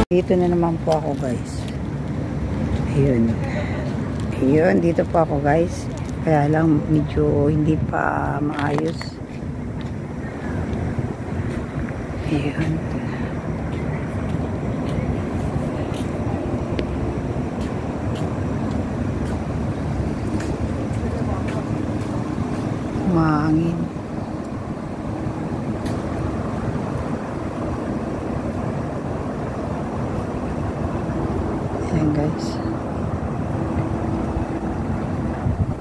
Dito na naman po ako guys. Ayun. Ayun, dito po ako guys. Kaya lang medyo hindi pa maayos. Ayun. Mahangin. Ayan guys.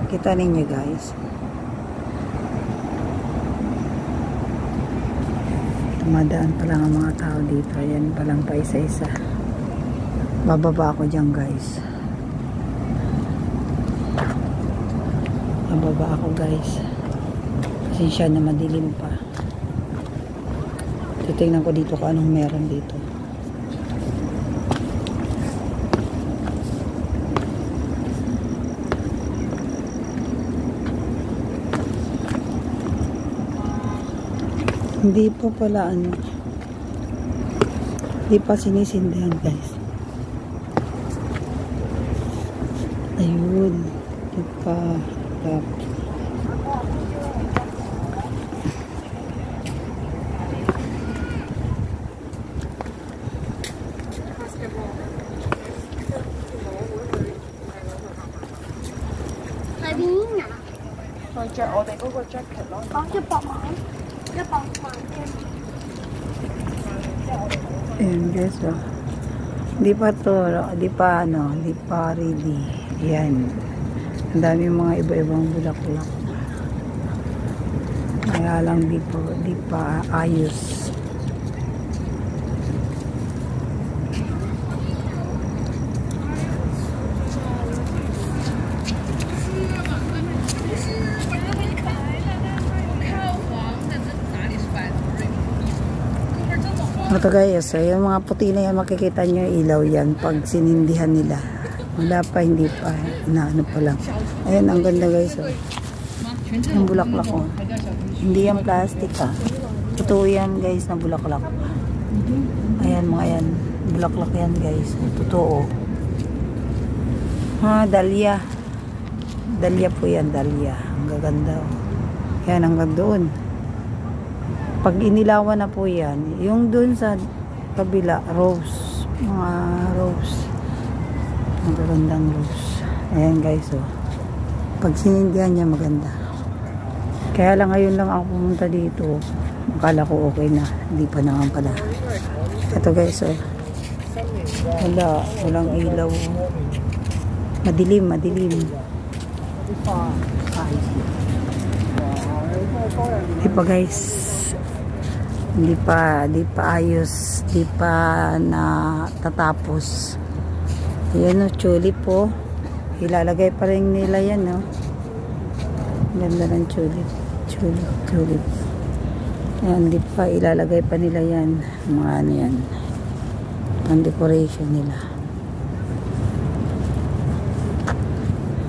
Kita ninyo guys. Tumadaan pa lang ang mga tao dito. Ayan pa lang pa isa-isa. Bababa ako dyan guys. Bababa ako guys. Kasi siya na madilim pa. Titingnan ko dito kung anong meron dito. Hindi po pala ano. Hindi pa sinisindihan guys. Ayun. Hindi pa. Ayan guys, oh. Hindi pa to, hindi pa ano, hindi pa ready. Ayan. Ang dami mga iba-ibang bulaklak. Kaya lang di pa ayos. Ito guys, yung mga puti na yan, makikita nyo ilaw yan pag sinindihan nila. Wala pa, hindi pa, inaano pa lang. Ayan, ang ganda guys, oh. Yung bulaklak, oh. Hindi yan plastic, ah. Totoo yan guys na bulaklak. Ayan mga yan, bulaklak yan guys, totoo. Ha, dahlia. Dahlia po yan, dahlia. Ang gaganda, oh. Yan, hanggang doon. Pag inilawan na po yan, yung dun sa kabila, rose. Mga rose. Magagandang rose. Ayan guys, oh. Pag sinindihan niya, maganda. Kaya lang ngayon lang ako pumunta dito. Akala ko okay na. Hindi pa naman pala. Ito guys, oh. Walang ilaw. Madilim, madilim. Di pa guys. Hindi pa ayos, hindi pa natatapos. Ayan o, tulip po. Ilalagay pa rin nila yan, no? Ganda ng tulip. Tulip. Ayan, hindi pa ilalagay pa nila yan. Mga ano yan. Ang decoration nila.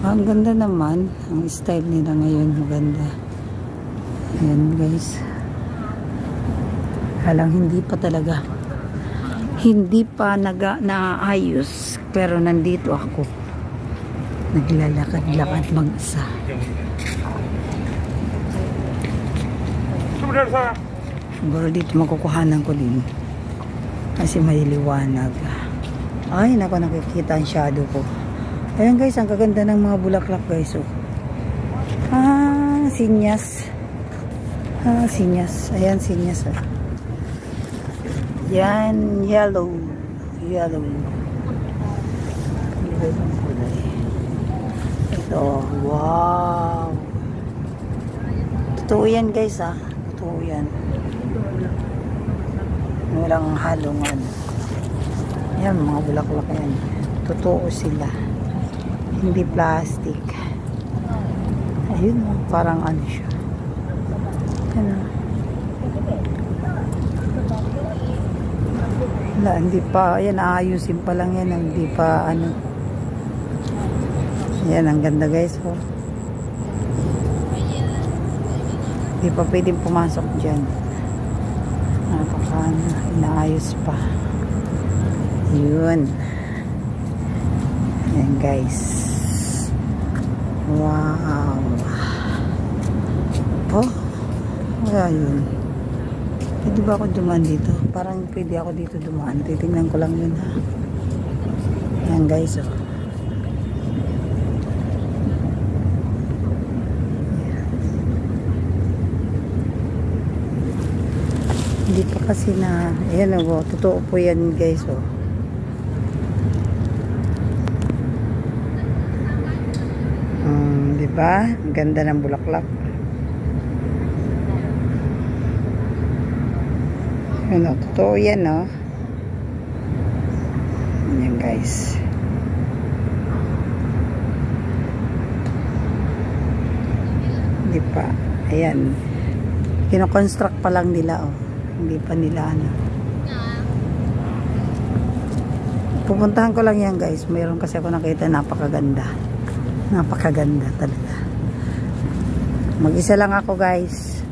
Ang ganda naman. Ang style nila ngayon, maganda. Ayan guys. Halang hindi pa talaga. Hindi pa naayos. Pero nandito ako. Naglalakad-lakad mag-isa. Siguro dito makukuhanan ko din. Kasi may liwanag. Ay, nako, nakikita ang shadow ko. Ayan guys, ang kaganda ng mga bulaklak guys. Oh. Sinyas. Sinyas. Ayan, sinyas. Ah. Yan, yellow. Ito, wow. Totoo yan guys, ah. Totoo yan. Walang halongan. Yan, mga bulaklak yan. Totoo sila. Hindi plastic. Ayun, parang ano siya. Ano. Wala, hindi pa, yan, aayusin pa lang yan, hindi pa, ano. Yan, ang ganda guys, oh. Hindi pa pwedeng pumasok dyan. Napaka, inaayos pa. Yun. Ayan guys. Wow. Oh. Ayun. Pwede ba ako dumaan dito? Parang pwede ako dito dumaan. Titingnan ko lang yun ha. Ayan guys oh. Hindi pa kasi na, ayan o, totoo po yan guys o. Diba? Ang ganda ng bulaklak. Ayan o, totoo yan o. Ayan guys. Hindi pa. Ayan. Kino-construct pa lang nila o. Hindi pa nila ano. Pupuntahan ko lang yan guys. Mayroon kasi ako nakita napakaganda. Napakaganda talaga. Mag-isa lang ako guys.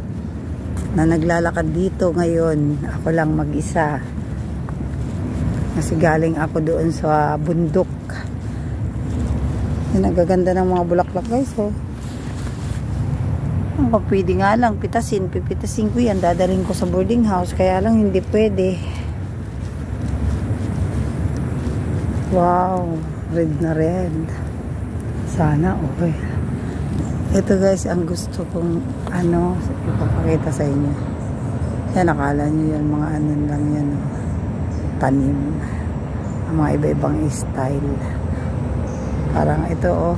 Na naglalakad dito ngayon. Ako lang mag-isa. Kasi galing ako doon sa bundok. Yan, nagaganda ng mga bulaklak guys oh. Pag pwede nga lang, pipitasin ko yan, dadaling ko sa boarding house, kaya lang hindi pwede. Wow, red na red. Sana, okay. Ito guys, ang gusto kong, ano, ipapakita sa inyo. Yan, akala nyo yan, mga ano lang yan, tanim. Ang mga iba-ibang style. Parang ito, oh.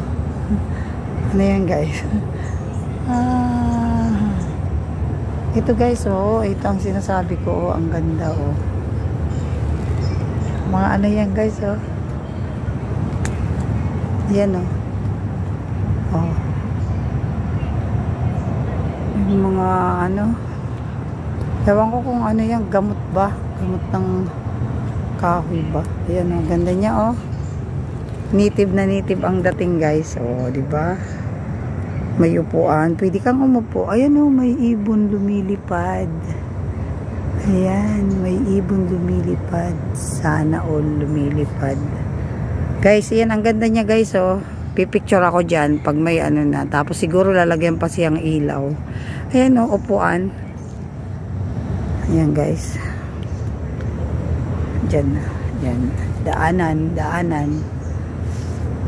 Ano yan guys? Ito guys oh, ito ang sinasabi ko oh, ang ganda oh. Mga ano yan guys oh. Yan oh. Oh. Yung mga ano, ewan ko kung ano yan, gamot ba? Gamot ng kahoy ba? Ayan oh, ganda niya oh. Native na native ang dating guys oh, di ba? May upuan. Pwede kang umupo. Ayan o, may ibon lumilipad. Ayan, may ibon lumilipad. Sana all lumilipad. Guys, ayan, ang ganda niya guys o. Pipicture ako dyan pag may ano na. Tapos siguro lalagyan pa siyang ilaw. Ayan o, upuan. Ayan guys. Dyan na. Dyan. Daanan.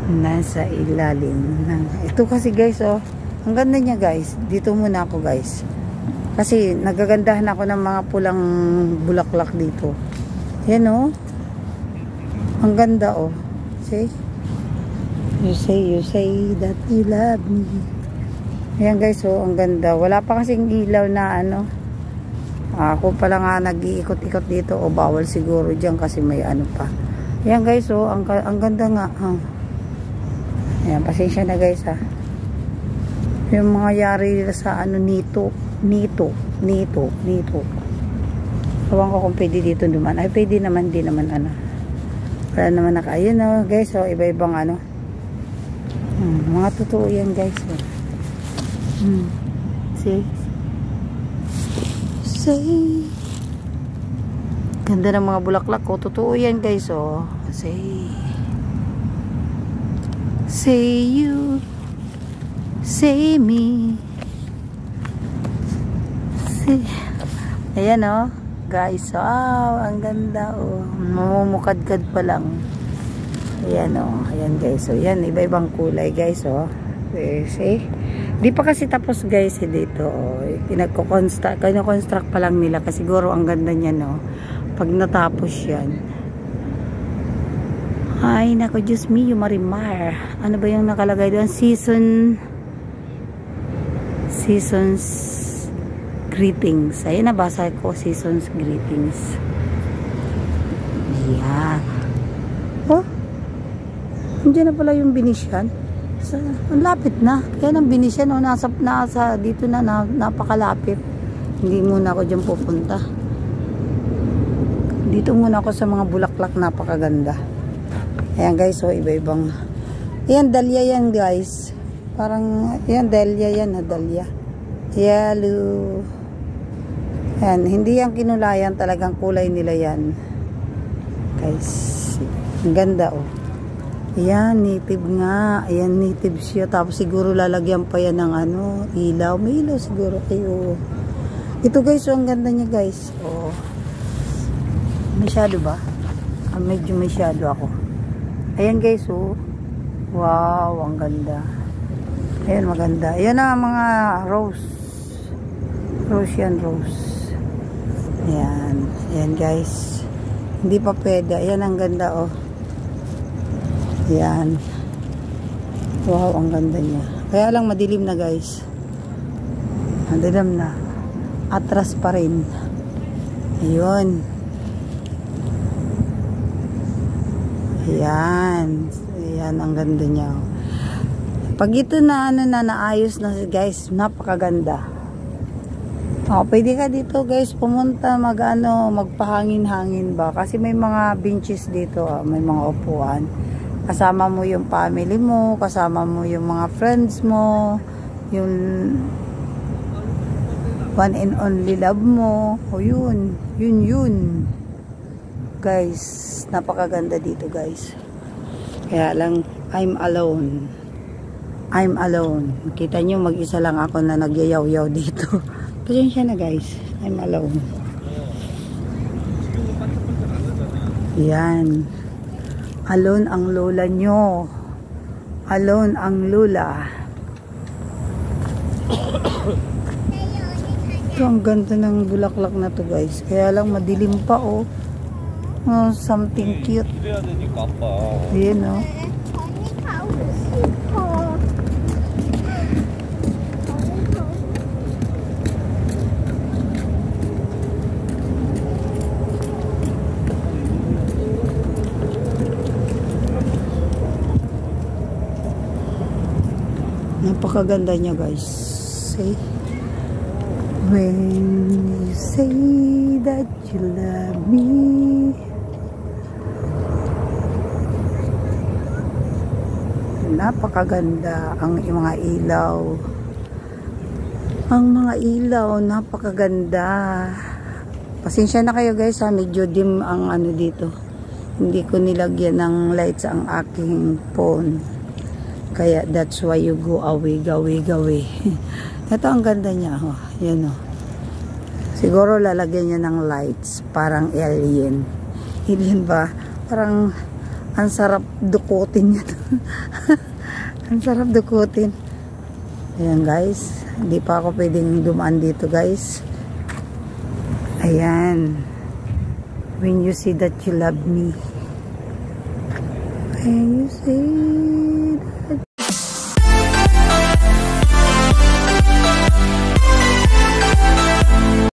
Nasa ilalim ng... Ito kasi guys oh. Ang ganda niya guys. Dito muna ako guys. Kasi nagagandahan ako ng mga pulang bulaklak dito. Yan oh. Ang ganda oh. See? You say that you love me. Ayan guys oh. Ang ganda. Wala pa kasing ilaw na ano. Ako pala nga nag-iikot-ikot dito. O bawal siguro dyan kasi may ano pa. Ayan guys oh. Ang ganda nga. Ayan. Pasensya na guys ha. Yung mga yari sa ano nito. Ewan ko kung pwede dito duman. Ay pwede naman, di naman ano. Wala naman ayun oh guys oh. Iba-ibang ano. Mga totoo yan guys oh. See? Say. Ganda ng mga bulaklak oh. Totoo yan guys oh. Say you. Say me. Say. Ayan oh. Guys, wow, ang ganda oh. Mamumukadkad pa lang. Ayan oh. Ayan guys. So yan, iba-ibang kulay guys oh. See? Di pa kasi tapos guys dito oh. Kino-construct pa lang nila kasi siguro ang ganda niya no. Pag natapos yan. Ay, nako, Diyos me, yung Marimar. Ano ba yung nakalagay doon? Seasons greetings. Ayun, nabasa ko, seasons greetings. Ayan. Oh, hindi na pala yung Venetian. Ang lapit na. Kaya ng Venetian, oh, nasa dito na, napakalapit. Hindi muna ako dyan pupunta. Dito muna ako sa mga bulaklak, napakaganda. Ayan guys, so iba-ibang. Ayan, dahlia yan guys. Parang, ayan, dahlia yan, dahlia. Yellow. Ayan, hindi yan kinulayan, talagang kulay nila yan. Guys. Ang ganda oh. Ayan, native nga. Ayan, native siya. Tapos siguro lalagyan pa yan ng ano, ilaw. May ilaw siguro kayo. Ito guys, oh, ang ganda niya guys. Oh. Masyado ba? Medyo masyado ako. Ayan guys, oh. Wow, ang ganda. Ayan, maganda. Ayan na mga rose. Rose yan, rose. Ayan. Ayan guys. Hindi pa pwede. Ayan, ang ganda, oh. Ayan. Wow, ang ganda niya. Kaya lang madilim na guys. Madilim na. Atras pa rin. Ayun. Ayan. Ayan, ang ganda niya. Pag ito na, ano na, naayos na guys, napakaganda. Oh, pwede ka dito guys, pumunta, magpahangin-hangin ba? Kasi may mga benches dito, may mga upuan. Kasama mo yung family mo, kasama mo yung mga friends mo, yung one and only love mo. O yun. Guys, napakaganda dito guys. Kaya lang, I'm alone. Kita nyo, mag-isa lang ako na nagyayaw-yaw dito. Pasensya na guys, I'm alone. Yan. Alone ang lola nyo. Alone ang lola. Ito, ang ganda ng bulaklak na to guys. Kaya lang madilim pa oh. Oh, something cute. Ayan oh. Napakaganda niya guys. See? When you say that you love me, napakaganda ang mga ilaw. Ang mga ilaw, napakaganda. Pasensya na kayo guys ha, medyo dim ang ano dito. Hindi ko nilagyan ng lights ang aking phone. Kaya that's why you go away. Ito ang ganda niya. Oh. Yan oh. Siguro lalagyan niya ng lights. Parang alien. Alien ba? Parang ang sarap dukutin niya. Ang sarap dukutin. Ayan guys. Hindi pa ako pwedeng dumaan dito guys. Ayan. When you say that you love me. When you say